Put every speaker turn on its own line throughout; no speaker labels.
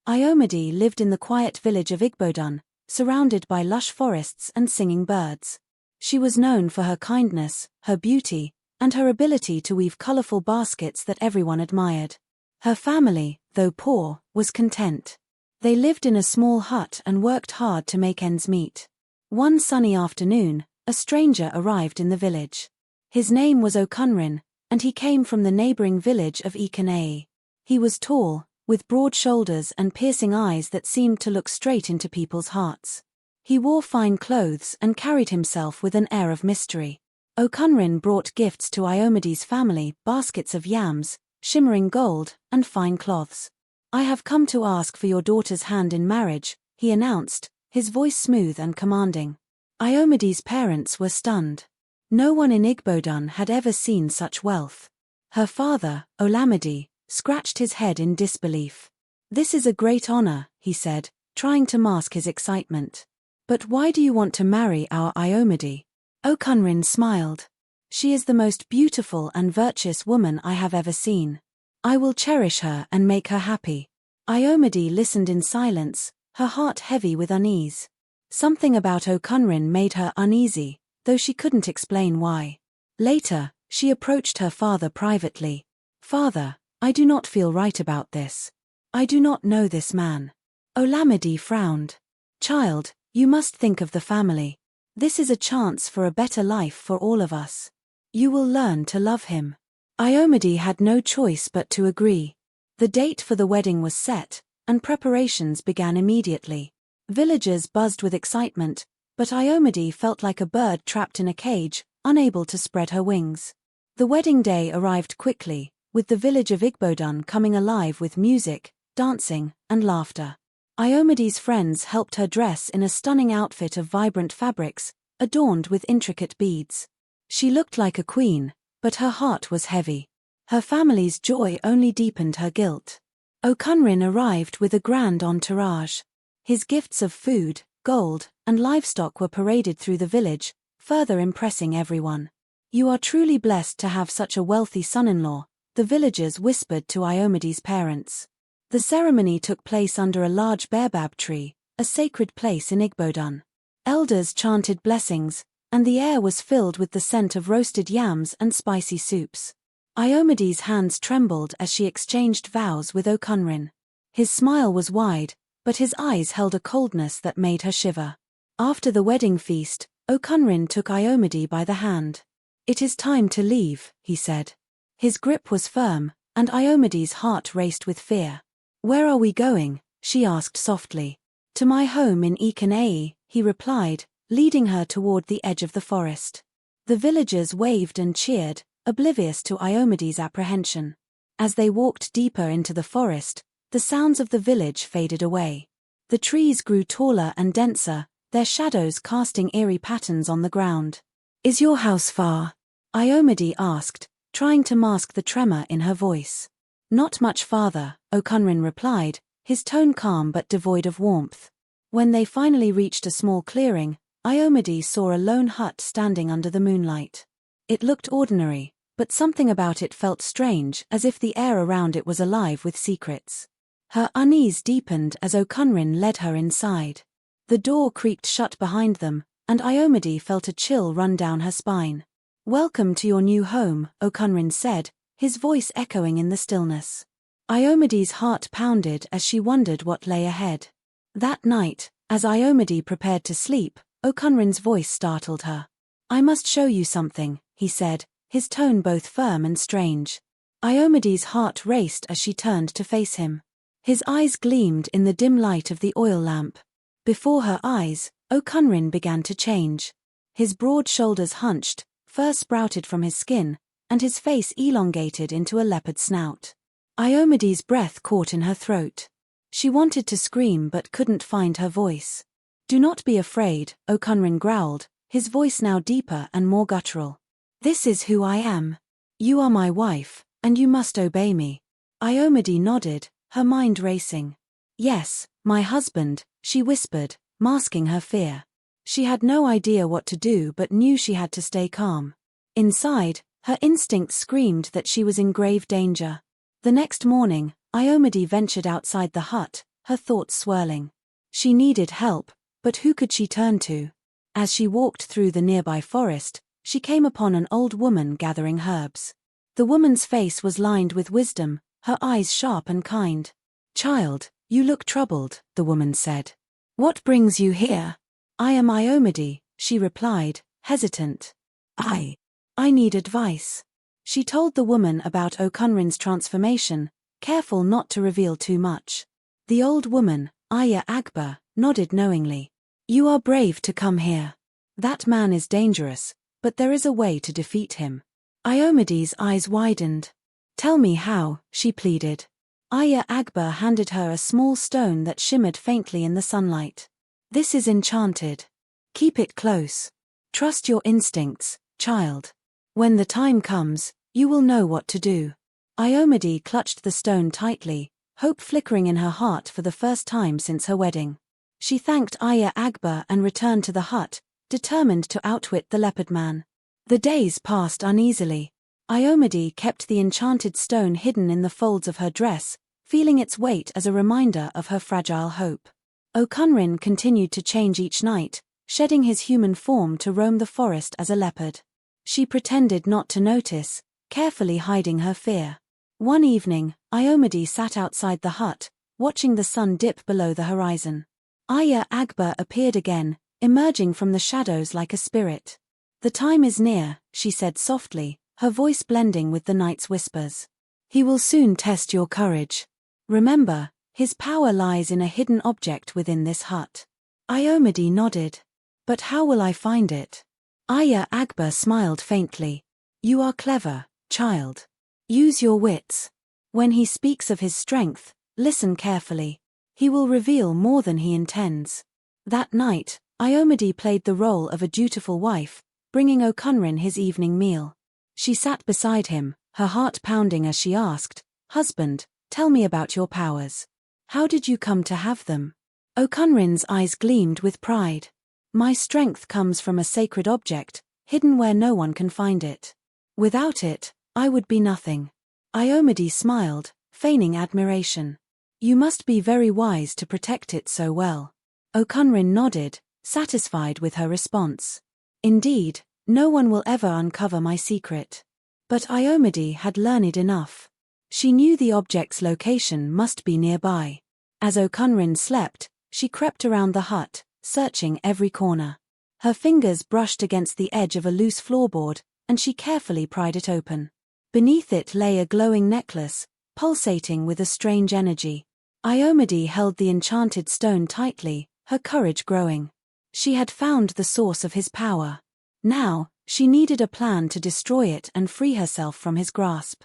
Ayomide lived in the quiet village of Igbodan, surrounded by lush forests and singing birds. She was known for her kindness, her beauty, and her ability to weave colorful baskets that everyone admired. Her family, though poor, was content. They lived in a small hut and worked hard to make ends meet. One sunny afternoon, a stranger arrived in the village. His name was Okunrin, and he came from the neighboring village of Ikanei. He was tall, with broad shoulders and piercing eyes that seemed to look straight into people's hearts. He wore fine clothes and carried himself with an air of mystery. Okunrin brought gifts to Ayomide's family, baskets of yams, shimmering gold, and fine cloths. "I have come to ask for your daughter's hand in marriage," he announced, his voice smooth and commanding. Ayomide's parents were stunned. No one in Igbodan had ever seen such wealth. Her father, Olamide, scratched his head in disbelief. "This is a great honor," he said, trying to mask his excitement. "But why do you want to marry our Ayomide?" Okunrin smiled. "She is the most beautiful and virtuous woman I have ever seen. I will cherish her and make her happy." Ayomide listened in silence, her heart heavy with unease. Something about Okunrin made her uneasy, though she couldn't explain why. Later, she approached her father privately. "Father, I do not feel right about this. I do not know this man." Olamide frowned. "Child, you must think of the family. This is a chance for a better life for all of us. You will learn to love him." Ayomide had no choice but to agree. The date for the wedding was set, and preparations began immediately. Villagers buzzed with excitement, but Ayomide felt like a bird trapped in a cage, unable to spread her wings. The wedding day arrived quickly, with the village of Igbodan coming alive with music, dancing, and laughter. Ayomide's friends helped her dress in a stunning outfit of vibrant fabrics, adorned with intricate beads. She looked like a queen, but her heart was heavy. Her family's joy only deepened her guilt. Okunrin arrived with a grand entourage. His gifts of food, gold, and livestock were paraded through the village, further impressing everyone. "You are truly blessed to have such a wealthy son-in-law," the villagers whispered to Ayomide's parents. The ceremony took place under a large baobab tree, a sacred place in Igbodan. Elders chanted blessings, and the air was filled with the scent of roasted yams and spicy soups. Ayomide's hands trembled as she exchanged vows with Okunrin. His smile was wide, but his eyes held a coldness that made her shiver. After the wedding feast, Okunrin took Ayomide by the hand. "It is time to leave," he said. His grip was firm, and Ayomide's heart raced with fear. "Where are we going?" she asked softly. "To my home in Ikanei," he replied, leading her toward the edge of the forest. The villagers waved and cheered, oblivious to Ayomide's apprehension. As they walked deeper into the forest, the sounds of the village faded away. The trees grew taller and denser, their shadows casting eerie patterns on the ground. "Is your house far?" Ayomide asked, trying to mask the tremor in her voice. "Not much farther," Okunrin replied, his tone calm but devoid of warmth. When they finally reached a small clearing, Ayomide saw a lone hut standing under the moonlight. It looked ordinary, but something about it felt strange, as if the air around it was alive with secrets. Her unease deepened as Okunrin led her inside. The door creaked shut behind them, and Ayomide felt a chill run down her spine. "Welcome to your new home," Okunrin said, his voice echoing in the stillness. Ayomide's heart pounded as she wondered what lay ahead. That night, as Ayomide prepared to sleep, Okunrin's voice startled her. "I must show you something," he said, his tone both firm and strange. Ayomide's heart raced as she turned to face him. His eyes gleamed in the dim light of the oil lamp. Before her eyes, Okunrin began to change. His broad shoulders hunched, fur sprouted from his skin, and his face elongated into a leopard snout. Ayomide's breath caught in her throat. She wanted to scream but couldn't find her voice. "Do not be afraid," Okunrin growled, his voice now deeper and more guttural. "This is who I am. You are my wife, and you must obey me." Ayomide nodded, her mind racing. "Yes, my husband," she whispered, masking her fear. She had no idea what to do but knew she had to stay calm. Inside, her instinct screamed that she was in grave danger. The next morning, Ayomide ventured outside the hut, her thoughts swirling. She needed help, but who could she turn to? As she walked through the nearby forest, she came upon an old woman gathering herbs. The woman's face was lined with wisdom, her eyes sharp and kind. "Child, you look troubled," the woman said. "What brings you here?" "I am Ayomide," she replied, hesitant. I need advice." She told the woman about Okunrin's transformation, careful not to reveal too much. The old woman, Aya Agba, nodded knowingly. "You are brave to come here. That man is dangerous, but there is a way to defeat him." Ayomide's eyes widened. "Tell me how," she pleaded. Aya Agba handed her a small stone that shimmered faintly in the sunlight. "This is enchanted. Keep it close. Trust your instincts, child. When the time comes, you will know what to do." Ayomide clutched the stone tightly, hope flickering in her heart for the first time since her wedding. She thanked Aya Agba and returned to the hut, determined to outwit the leopard man. The days passed uneasily. Ayomide kept the enchanted stone hidden in the folds of her dress, feeling its weight as a reminder of her fragile hope. Okunrin continued to change each night, shedding his human form to roam the forest as a leopard. She pretended not to notice, carefully hiding her fear. One evening, Ayomide sat outside the hut, watching the sun dip below the horizon. Aya Agba appeared again, emerging from the shadows like a spirit. "The time is near," she said softly, her voice blending with the night's whispers. "He will soon test your courage. Remember, his power lies in a hidden object within this hut." Ayomide nodded. "But how will I find it?" Aya Agba smiled faintly. "You are clever, child. Use your wits. When he speaks of his strength, listen carefully. He will reveal more than he intends." That night, Ayomide played the role of a dutiful wife, bringing Okunrin his evening meal. She sat beside him, her heart pounding as she asked, "Husband, tell me about your powers. How did you come to have them?" Okunrin's eyes gleamed with pride. "My strength comes from a sacred object, hidden where no one can find it. Without it, I would be nothing." Ayomide smiled, feigning admiration. "You must be very wise to protect it so well." Okunrin nodded, satisfied with her response. "Indeed, no one will ever uncover my secret." But Ayomide had learned enough. She knew the object's location must be nearby. As Okunrin slept, she crept around the hut, searching every corner. Her fingers brushed against the edge of a loose floorboard, and she carefully pried it open. Beneath it lay a glowing necklace, pulsating with a strange energy. Ayomide held the enchanted stone tightly, her courage growing. She had found the source of his power. Now, she needed a plan to destroy it and free herself from his grasp.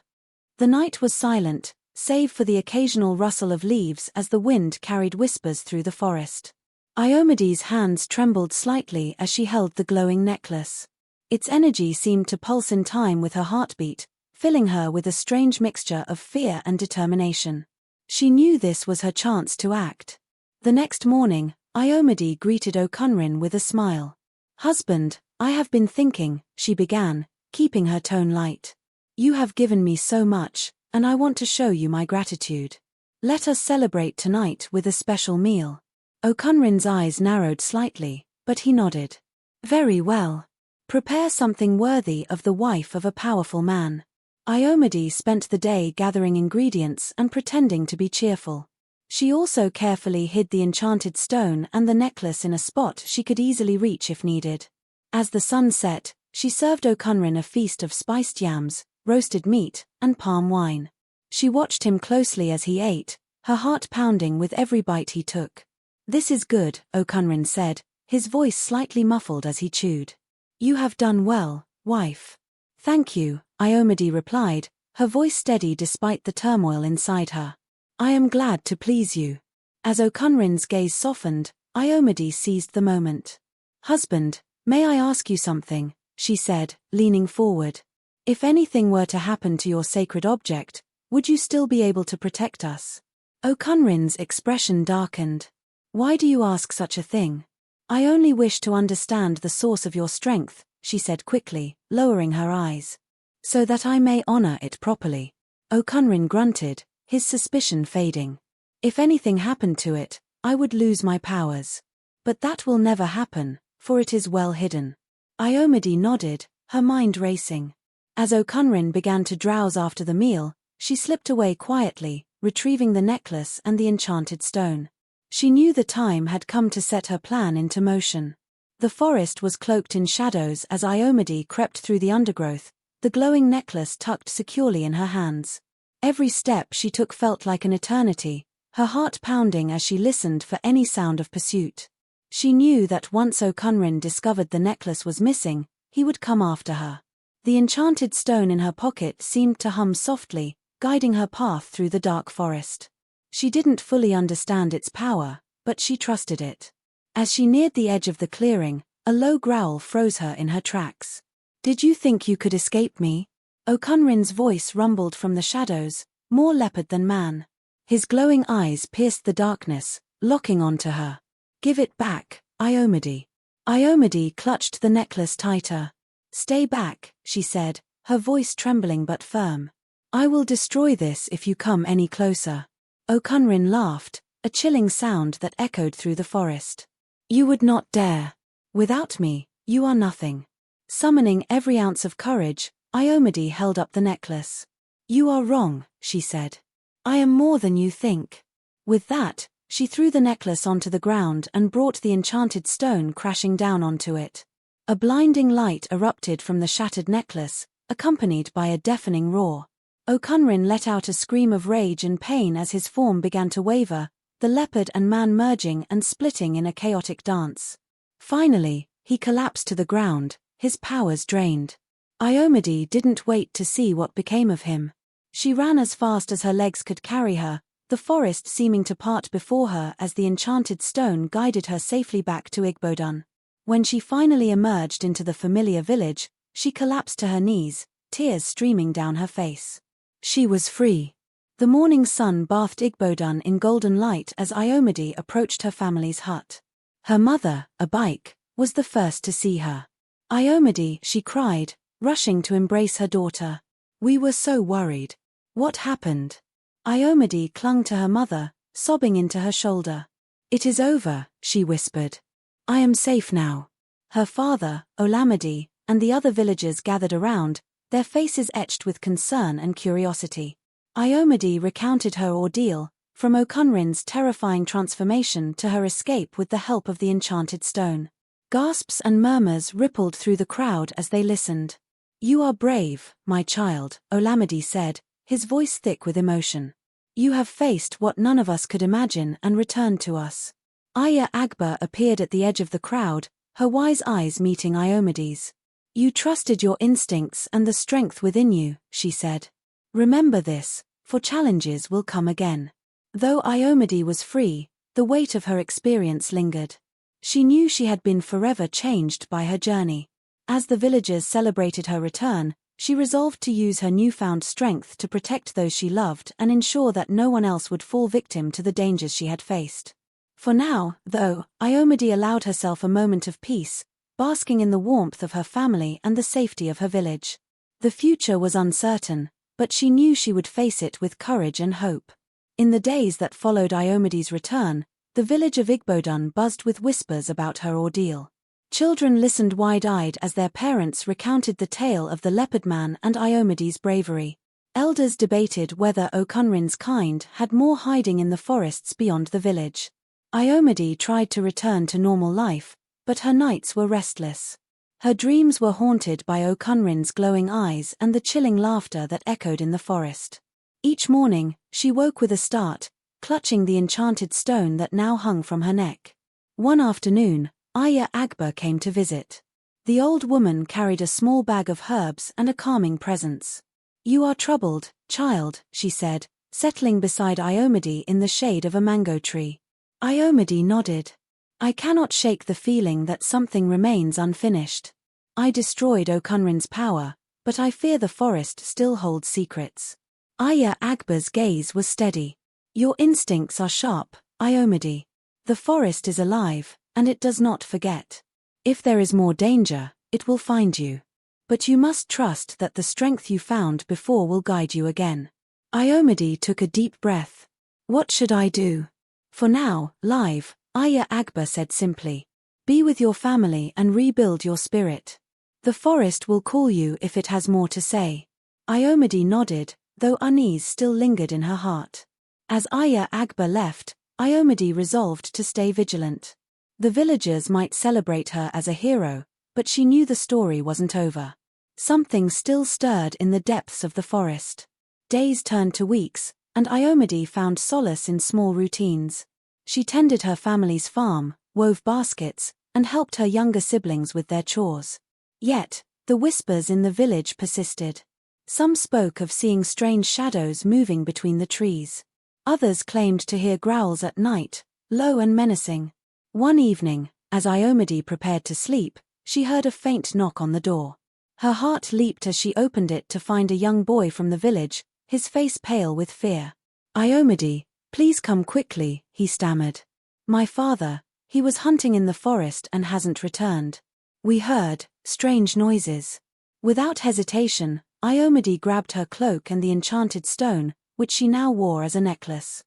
The night was silent, save for the occasional rustle of leaves as the wind carried whispers through the forest. Ayomide's hands trembled slightly as she held the glowing necklace. Its energy seemed to pulse in time with her heartbeat, filling her with a strange mixture of fear and determination. She knew this was her chance to act. The next morning, Ayomide greeted Okunrin with a smile. "Husband, I have been thinking," she began, keeping her tone light. "You have given me so much, and I want to show you my gratitude. Let us celebrate tonight with a special meal." Okunrin's eyes narrowed slightly, but he nodded. "Very well. Prepare something worthy of the wife of a powerful man." Ayomide spent the day gathering ingredients and pretending to be cheerful. She also carefully hid the enchanted stone and the necklace in a spot she could easily reach if needed. As the sun set, she served Okunrin a feast of spiced yams, roasted meat, and palm wine. She watched him closely as he ate, her heart pounding with every bite he took. "This is good," Okunrin said, his voice slightly muffled as he chewed. "You have done well, wife." "Thank you," Ayomide replied, her voice steady despite the turmoil inside her. "I am glad to please you." As Okunrin's gaze softened, Ayomide seized the moment. "Husband, may I ask you something?" she said, leaning forward. "If anything were to happen to your sacred object, would you still be able to protect us?" Okunrin's expression darkened. "Why do you ask such a thing?" "I only wish to understand the source of your strength," she said quickly, lowering her eyes. "So that I may honor it properly." Okunrin grunted, his suspicion fading. If anything happened to it, I would lose my powers. But that will never happen, for it is well hidden. Ayomide nodded, her mind racing. As Okunrin began to drowse after the meal, she slipped away quietly, retrieving the necklace and the enchanted stone. She knew the time had come to set her plan into motion. The forest was cloaked in shadows as Ayomide crept through the undergrowth, the glowing necklace tucked securely in her hands. Every step she took felt like an eternity, her heart pounding as she listened for any sound of pursuit. She knew that once Okunrin discovered the necklace was missing, he would come after her. The enchanted stone in her pocket seemed to hum softly, guiding her path through the dark forest. She didn't fully understand its power, but she trusted it. As she neared the edge of the clearing, a low growl froze her in her tracks. "Did you think you could escape me?" Okunrin's voice rumbled from the shadows, more leopard than man. His glowing eyes pierced the darkness, locking onto her. "Give it back, Ayomide." Ayomide clutched the necklace tighter. "Stay back," she said, her voice trembling but firm. "I will destroy this if you come any closer." Okunrin laughed, a chilling sound that echoed through the forest. "You would not dare. Without me, you are nothing." Summoning every ounce of courage, Ayomide held up the necklace. "You are wrong," she said. "I am more than you think." With that, she threw the necklace onto the ground and brought the enchanted stone crashing down onto it. A blinding light erupted from the shattered necklace, accompanied by a deafening roar. Okunrin let out a scream of rage and pain as his form began to waver, the leopard and man merging and splitting in a chaotic dance. Finally, he collapsed to the ground, his powers drained. Ayomide didn't wait to see what became of him. She ran as fast as her legs could carry her, the forest seeming to part before her as the enchanted stone guided her safely back to Igbodan. When she finally emerged into the familiar village, she collapsed to her knees, tears streaming down her face. She was free. The morning sun bathed Igbodan in golden light as Ayomide approached her family's hut. Her mother, a bike, was the first to see her. "Ayomide," she cried, rushing to embrace her daughter. "We were so worried. What happened?" Ayomide clung to her mother, sobbing into her shoulder. "It is over," she whispered. "I am safe now." Her father, Olamide, and the other villagers gathered around, their faces etched with concern and curiosity. Ayomide recounted her ordeal, from Okunrin's terrifying transformation to her escape with the help of the enchanted stone. Gasps and murmurs rippled through the crowd as they listened. "You are brave, my child," Olamide said, his voice thick with emotion. "You have faced what none of us could imagine and returned to us." Aya Agba appeared at the edge of the crowd, her wise eyes meeting Ayomide's. "You trusted your instincts and the strength within you," she said. "Remember this, for challenges will come again." Though Ayomide was free, the weight of her experience lingered. She knew she had been forever changed by her journey. As the villagers celebrated her return, she resolved to use her newfound strength to protect those she loved and ensure that no one else would fall victim to the dangers she had faced. For now, though, Ayomide allowed herself a moment of peace, basking in the warmth of her family and the safety of her village. The future was uncertain, but she knew she would face it with courage and hope. In the days that followed Ayomide's return, the village of Igbodan buzzed with whispers about her ordeal. Children listened wide-eyed as their parents recounted the tale of the leopard man and Ayomide's bravery. Elders debated whether Okunrin's kind had more hiding in the forests beyond the village. Ayomide tried to return to normal life, but her nights were restless. Her dreams were haunted by Okunrin's glowing eyes and the chilling laughter that echoed in the forest. Each morning, she woke with a start, clutching the enchanted stone that now hung from her neck. One afternoon, Aya Agba came to visit. The old woman carried a small bag of herbs and a calming presence. "You are troubled, child," she said, settling beside Ayomide in the shade of a mango tree. Ayomide nodded. "I cannot shake the feeling that something remains unfinished. I destroyed Okunrin's power, but I fear the forest still holds secrets." Aya Agba's gaze was steady. "Your instincts are sharp, Ayomide. The forest is alive, and it does not forget. If there is more danger, it will find you. But you must trust that the strength you found before will guide you again." Ayomide took a deep breath. What should I do? For now, live, Aya Agba said simply. Be with your family and rebuild your spirit. The forest will call you if it has more to say. Ayomide nodded, though unease still lingered in her heart. As Aya Agba left, Ayomide resolved to stay vigilant. The villagers might celebrate her as a hero, but she knew the story wasn't over. Something still stirred in the depths of the forest. Days turned to weeks, and Ayomide found solace in small routines. She tended her family's farm, wove baskets, and helped her younger siblings with their chores. Yet, the whispers in the village persisted. Some spoke of seeing strange shadows moving between the trees. Others claimed to hear growls at night, low and menacing. One evening, as Ayomide prepared to sleep, she heard a faint knock on the door. Her heart leaped as she opened it to find a young boy from the village, his face pale with fear. Ayomide, please come quickly, he stammered. My father, he was hunting in the forest and hasn't returned. We heard strange noises. Without hesitation, Ayomide grabbed her cloak and the enchanted stone, which she now wore as a necklace.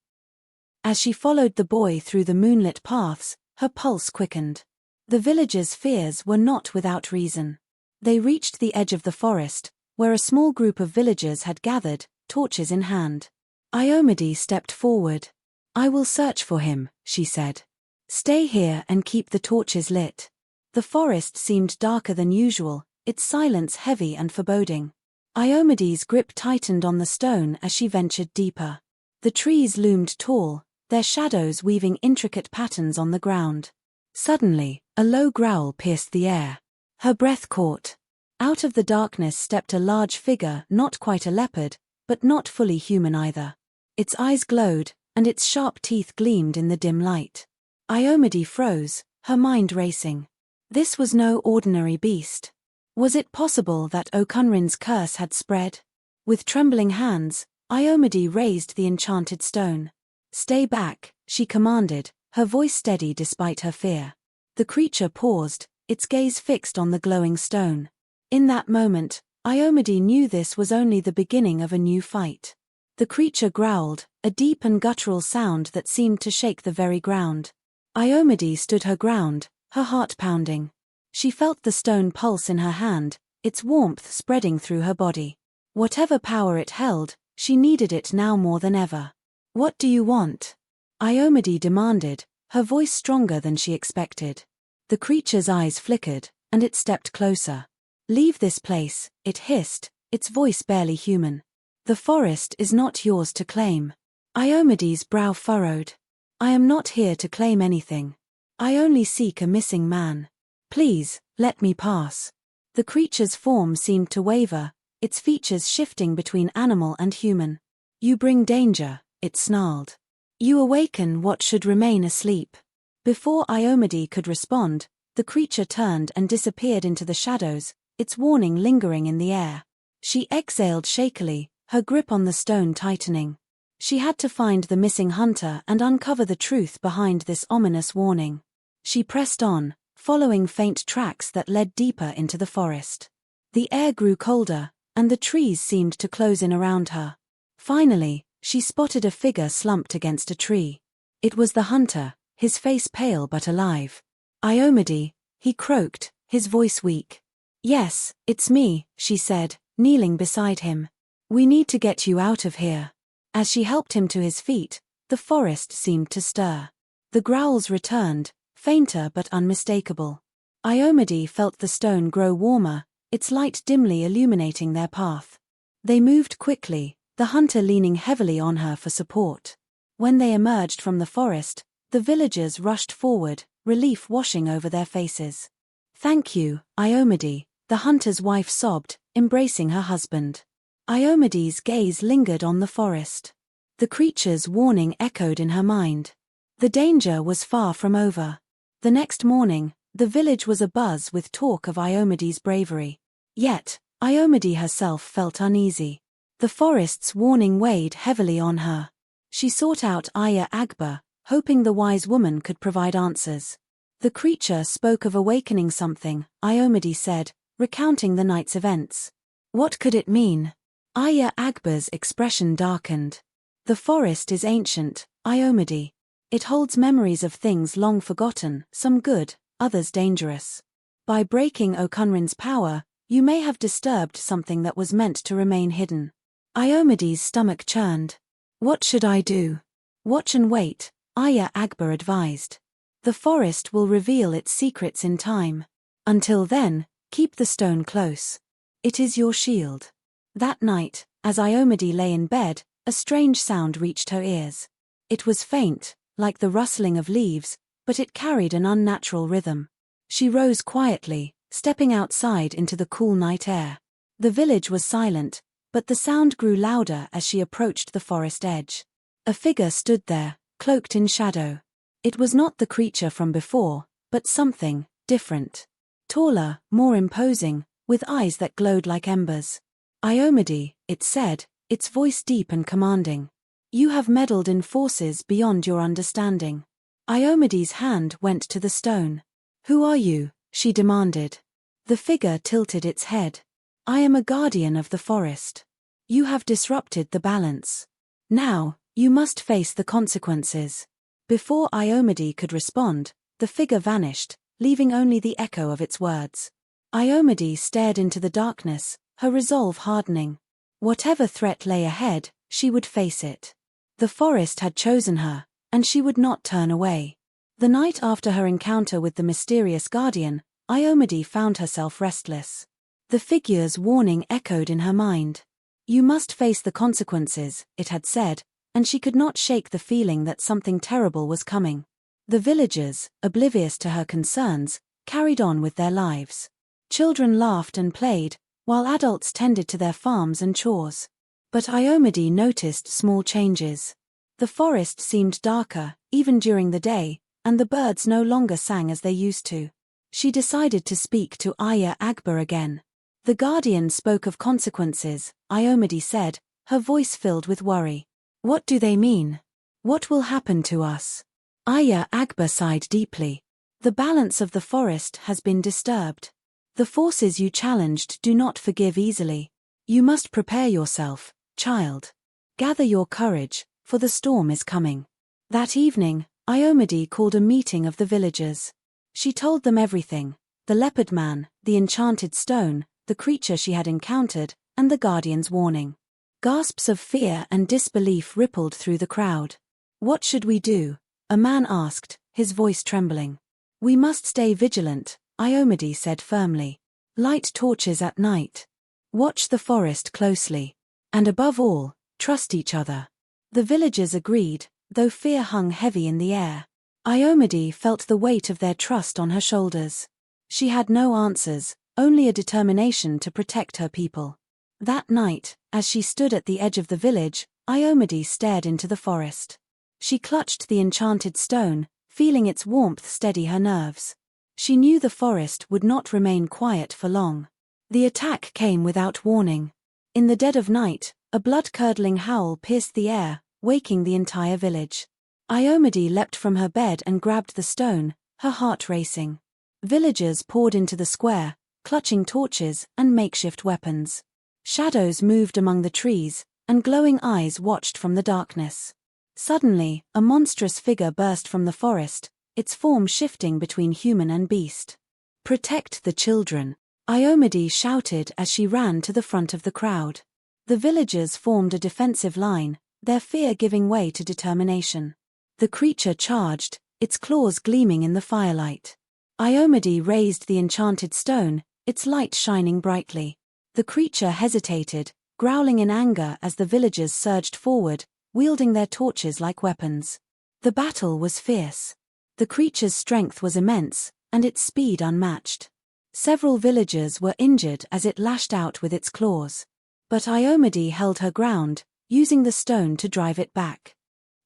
As she followed the boy through the moonlit paths, her pulse quickened. The villagers' fears were not without reason. They reached the edge of the forest, where a small group of villagers had gathered, torches in hand. Ayomide stepped forward. I will search for him, she said. Stay here and keep the torches lit. The forest seemed darker than usual, its silence heavy and foreboding. Ayomide's grip tightened on the stone as she ventured deeper. The trees loomed tall, their shadows weaving intricate patterns on the ground. Suddenly, a low growl pierced the air. Her breath caught. Out of the darkness stepped a large figure, not quite a leopard, but not fully human either. Its eyes glowed, and its sharp teeth gleamed in the dim light. Ayomide froze, her mind racing. This was no ordinary beast. Was it possible that Okunrin's curse had spread? With trembling hands, Ayomide raised the enchanted stone. Stay back, she commanded, her voice steady despite her fear. The creature paused, its gaze fixed on the glowing stone. In that moment, Ayomide knew this was only the beginning of a new fight. The creature growled, a deep and guttural sound that seemed to shake the very ground. Ayomide stood her ground, her heart pounding. She felt the stone pulse in her hand, its warmth spreading through her body. Whatever power it held, she needed it now more than ever. What do you want? Ayomide demanded, her voice stronger than she expected. The creature's eyes flickered, and it stepped closer. Leave this place, it hissed, its voice barely human. The forest is not yours to claim. Ayomide's brow furrowed. I am not here to claim anything. I only seek a missing man. Please, let me pass. The creature's form seemed to waver, its features shifting between animal and human. You bring danger, it snarled. You awaken what should remain asleep. Before Ayomide could respond, the creature turned and disappeared into the shadows, its warning lingering in the air. She exhaled shakily, her grip on the stone tightening. She had to find the missing hunter and uncover the truth behind this ominous warning. She pressed on, following faint tracks that led deeper into the forest. The air grew colder, and the trees seemed to close in around her. Finally, she spotted a figure slumped against a tree. It was the hunter, his face pale but alive. Ayomide, he croaked, his voice weak. Yes, it's me, she said, kneeling beside him. We need to get you out of here. As she helped him to his feet, the forest seemed to stir. The growls returned, fainter but unmistakable. Ayomide felt the stone grow warmer, its light dimly illuminating their path. They moved quickly, the hunter leaning heavily on her for support. When they emerged from the forest, the villagers rushed forward, relief washing over their faces. Thank you, Ayomide, the hunter's wife sobbed, embracing her husband. Ayomide's gaze lingered on the forest. The creature's warning echoed in her mind. The danger was far from over. The next morning, the village was abuzz with talk of Ayomide's bravery. Yet, Ayomide herself felt uneasy. The forest's warning weighed heavily on her. She sought out Aya Agba, hoping the wise woman could provide answers. The creature spoke of awakening something, Ayomide said, recounting the night's events. What could it mean? Aya Agba's expression darkened. The forest is ancient, Ayomide. It holds memories of things long forgotten, some good, others dangerous. By breaking Okunrin's power, you may have disturbed something that was meant to remain hidden. Ayomide's stomach churned. What should I do? Watch and wait, Aya Agba advised. The forest will reveal its secrets in time. Until then, keep the stone close. It is your shield. That night, as Ayomide lay in bed, a strange sound reached her ears. It was faint, like the rustling of leaves, but it carried an unnatural rhythm. She rose quietly, stepping outside into the cool night air. The village was silent, but the sound grew louder as she approached the forest edge. A figure stood there, cloaked in shadow. It was not the creature from before, but something different. Taller, more imposing, with eyes that glowed like embers. Ayomide, it said, its voice deep and commanding. You have meddled in forces beyond your understanding. Ayomide's hand went to the stone. Who are you? She demanded. The figure tilted its head. I am a guardian of the forest. You have disrupted the balance. Now, you must face the consequences. Before Ayomide could respond, the figure vanished, leaving only the echo of its words. Ayomide stared into the darkness, her resolve hardening. Whatever threat lay ahead, she would face it. The forest had chosen her, and she would not turn away. The night after her encounter with the mysterious guardian, Ayomide found herself restless. The figure's warning echoed in her mind. You must face the consequences, it had said, and she could not shake the feeling that something terrible was coming. The villagers, oblivious to her concerns, carried on with their lives. Children laughed and played, while adults tended to their farms and chores. But Ayomide noticed small changes. The forest seemed darker, even during the day, and the birds no longer sang as they used to. She decided to speak to Aya Agba again. The guardian spoke of consequences, Ayomide said, her voice filled with worry. What do they mean? What will happen to us? Aya Agba sighed deeply. The balance of the forest has been disturbed. The forces you challenged do not forgive easily. You must prepare yourself, child. Gather your courage, for the storm is coming. That evening, Ayomide called a meeting of the villagers. She told them everything: the leopard man, the enchanted stone, the creature she had encountered, and the guardian's warning. Gasps of fear and disbelief rippled through the crowd. What should we do? A man asked, his voice trembling. We must stay vigilant, Ayomide said firmly. Light torches at night. Watch the forest closely. And above all, trust each other. The villagers agreed, though fear hung heavy in the air. Ayomide felt the weight of their trust on her shoulders. She had no answers, only a determination to protect her people. That night, as she stood at the edge of the village, Ayomide stared into the forest. She clutched the enchanted stone, feeling its warmth steady her nerves. She knew the forest would not remain quiet for long. The attack came without warning. In the dead of night, a blood-curdling howl pierced the air, waking the entire village. Ayomide leapt from her bed and grabbed the stone, her heart racing. Villagers poured into the square, clutching torches and makeshift weapons. Shadows moved among the trees, and glowing eyes watched from the darkness. Suddenly, a monstrous figure burst from the forest, its form shifting between human and beast. Protect the children, Ayomide shouted as she ran to the front of the crowd. The villagers formed a defensive line, their fear giving way to determination. The creature charged, its claws gleaming in the firelight. Ayomide raised the enchanted stone, its light shining brightly. The creature hesitated, growling in anger as the villagers surged forward, wielding their torches like weapons. The battle was fierce. The creature's strength was immense, and its speed unmatched. Several villagers were injured as it lashed out with its claws. But Ayomide held her ground, using the stone to drive it back.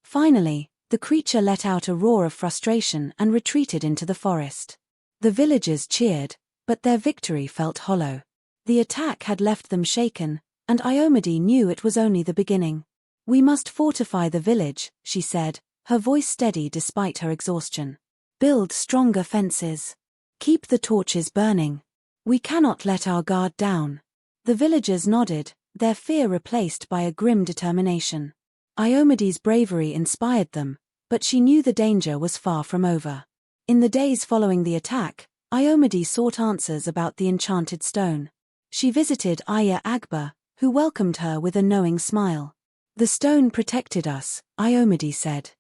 Finally, the creature let out a roar of frustration and retreated into the forest. The villagers cheered, but their victory felt hollow. The attack had left them shaken, and Ayomide knew it was only the beginning. We must fortify the village, she said, her voice steady despite her exhaustion. Build stronger fences. Keep the torches burning. We cannot let our guard down. The villagers nodded, their fear replaced by a grim determination. Ayomide's bravery inspired them, but she knew the danger was far from over. In the days following the attack, Ayomide sought answers about the enchanted stone. She visited Aya Agba, who welcomed her with a knowing smile. "The stone protected us," Ayomide said.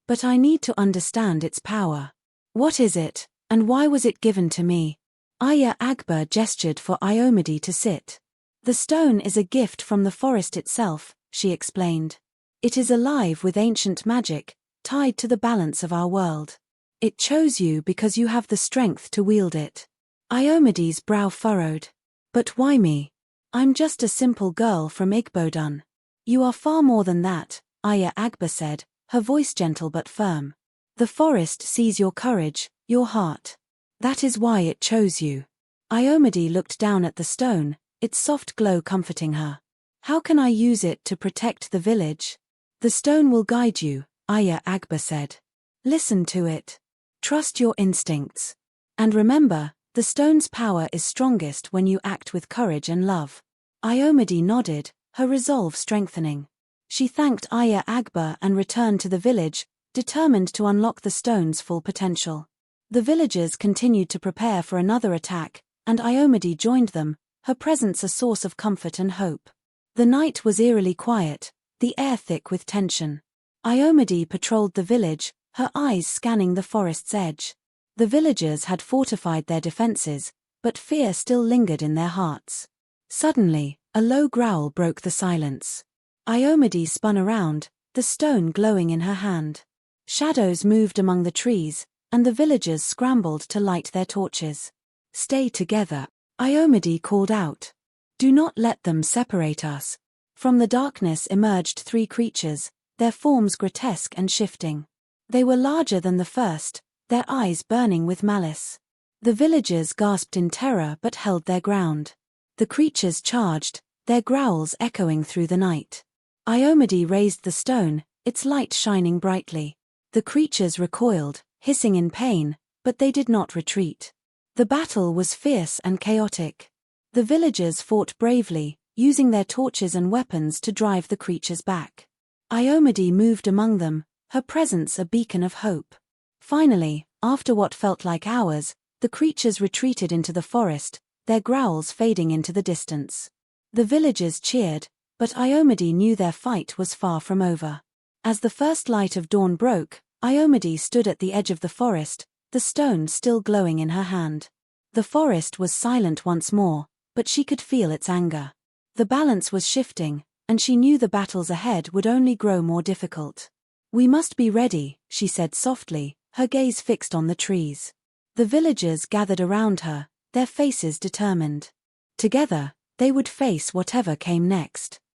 "But I need to understand its power. What is it, and why was it given to me?" Aya Agba gestured for Ayomide to sit. "The stone is a gift from the forest itself," she explained. "It is alive with ancient magic, tied to the balance of our world. It chose you because you have the strength to wield it." Ayomide's brow furrowed. "But why me? I'm just a simple girl from Igbodan." "You are far more than that," Aya Agba said, her voice gentle but firm. "The forest sees your courage, your heart. That is why it chose you." Ayomide looked down at the stone, its soft glow comforting her. "How can I use it to protect the village?" "The stone will guide you," Aya Agba said. "Listen to it. Trust your instincts. And remember, the stone's power is strongest when you act with courage and love." Ayomide nodded, her resolve strengthening. She thanked Aya Agba and returned to the village, determined to unlock the stone's full potential. The villagers continued to prepare for another attack, and Ayomide joined them, her presence a source of comfort and hope. The night was eerily quiet, the air thick with tension. Ayomide patrolled the village, her eyes scanning the forest's edge. The villagers had fortified their defenses, but fear still lingered in their hearts. Suddenly, a low growl broke the silence. Ayomide spun around, the stone glowing in her hand. Shadows moved among the trees, and the villagers scrambled to light their torches. "Stay together," Ayomide called out. "Do not let them separate us." From the darkness emerged three creatures, their forms grotesque and shifting. They were larger than the first, their eyes burning with malice. The villagers gasped in terror but held their ground. The creatures charged, their growls echoing through the night. Ayomide raised the stone, its light shining brightly. The creatures recoiled, hissing in pain, but they did not retreat. The battle was fierce and chaotic. The villagers fought bravely, using their torches and weapons to drive the creatures back. Ayomide moved among them, her presence a beacon of hope. Finally, after what felt like hours, the creatures retreated into the forest, their growls fading into the distance. The villagers cheered, but Ayomide knew their fight was far from over. As the first light of dawn broke, Ayomide stood at the edge of the forest, the stone still glowing in her hand. The forest was silent once more, but she could feel its anger. The balance was shifting, and she knew the battles ahead would only grow more difficult. "We must be ready," she said softly, her gaze fixed on the trees. The villagers gathered around her, their faces determined. Together, they would face whatever came next.